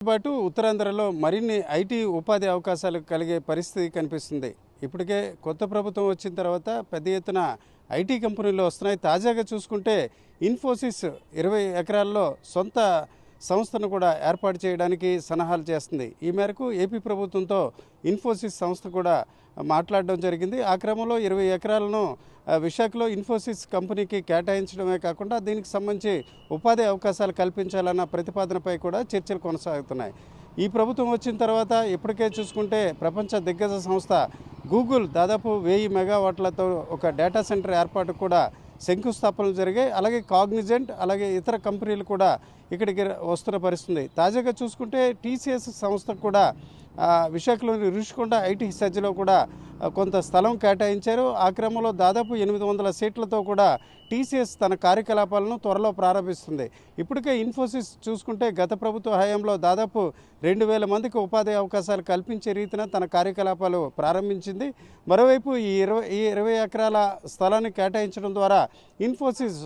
పాటు ఉత్తరాంధ్రలో మరిన్ని ఐటీ ఉపాధి అవకాశాలు కలిగే పరిస్థితి కనిపిస్తుంది. ఇప్పటికే కొత్త ప్రభుత్వం వచ్చిన తర్వాత పెద్ద ఎత్తున ఐటీ కంపెనీలు వస్తున్నాయి. తాజాగా చూసుకుంటే ఇన్ఫోసిస్ 20 ఎకరాల్లో సొంత సంస్థను కూడా ఏర్పాటు చేయడానికి సన్నాహాలు చేస్తుంది. ఈ మేరకు ఏపీ ప్రభుత్వంతో ఇన్ఫోసిస్ సంస్థ కూడా మాట్లాడడం జరిగింది. ఆ క్రమంలో 20 ఎకరాలను విశాఖలో ఇన్ఫోసిస్ కంపెనీకి కేటాయించడమే కాకుండా దీనికి సంబంధించి ఉపాధి అవకాశాలు కల్పించాలన్న ప్రతిపాదనపై కూడా చర్చలు కొనసాగుతున్నాయి. ఈ ప్రభుత్వం వచ్చిన తర్వాత ఇప్పటికే చూసుకుంటే ప్రపంచ దిగ్గజ సంస్థ గూగుల్ దాదాపు 1000 మెగావాట్లతో ఒక డేటా సెంటర్ ఏర్పాటు కూడా శంకుస్థాపనలు జరిగాయి. అలాగే కాగ్నిజెంట్ అలాగే ఇతర కంపెనీలు కూడా ఇక్కడికి వస్తున్న పరిస్థితుంది. తాజాగా చూసుకుంటే టీసీఎస్ సంస్థ కూడా విశాఖలోని రుషికొండ ఐటీ సజ్జలో కూడా కొంత స్థలం కేటాయించారు. ఆ క్రమంలో దాదాపు 800 సీట్లతో కూడా టీసీఎస్ తన కార్యకలాపాలను త్వరలో ప్రారంభిస్తుంది. ఇప్పటికే ఇన్ఫోసిస్ చూసుకుంటే గత ప్రభుత్వ హయాంలో దాదాపు 2000 మందికి ఉపాధి అవకాశాలు కల్పించే రీతిన తన కార్యకలాపాలు ప్రారంభించింది. మరోవైపు ఈ 20 ఎకరాల స్థలాన్ని కేటాయించడం ద్వారా ఇన్ఫోసిస్